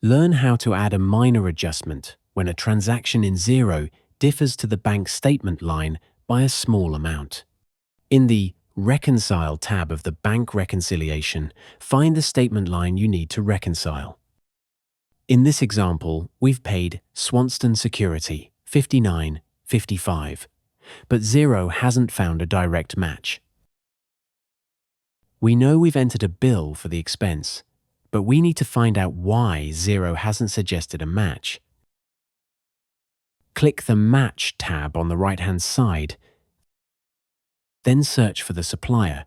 Learn how to add a minor adjustment when a transaction in Xero differs to the bank statement line by a small amount. In the Reconcile tab of the bank reconciliation, find the statement line you need to reconcile. In this example, we've paid Swanston Security $59.55, but Xero hasn't found a direct match. We know we've entered a bill for the expense, but we need to find out why Xero hasn't suggested a match. Click the Match tab on the right-hand side, then search for the supplier,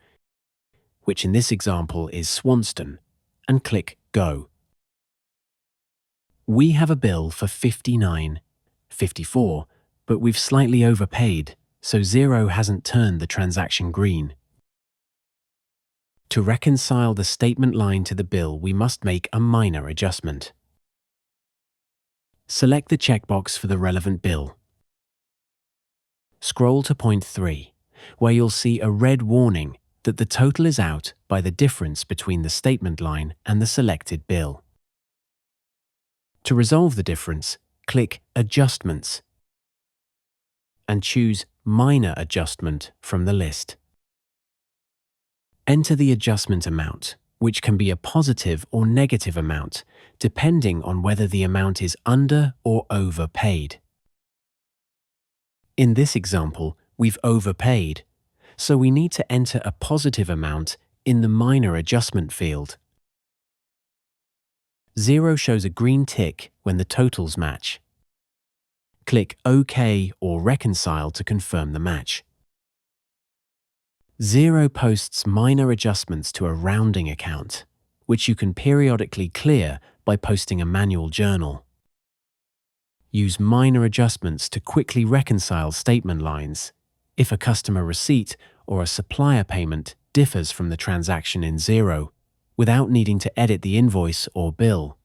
which in this example is Swanston, and click Go. We have a bill for $59.54, but we've slightly overpaid, so Xero hasn't turned the transaction green. To reconcile the statement line to the bill, we must make a minor adjustment. Select the checkbox for the relevant bill. Scroll to point 3, where you'll see a red warning that the total is out by the difference between the statement line and the selected bill. To resolve the difference, click Adjustments and choose Minor Adjustment from the list. Enter the adjustment amount, which can be a positive or negative amount, depending on whether the amount is under or overpaid. In this example, we've overpaid, so we need to enter a positive amount in the minor adjustment field. Xero shows a green tick when the totals match. Click OK or Reconcile to confirm the match. Xero posts minor adjustments to a rounding account, which you can periodically clear by posting a manual journal. Use minor adjustments to quickly reconcile statement lines if a customer receipt or a supplier payment differs from the transaction in Xero, without needing to edit the invoice or bill.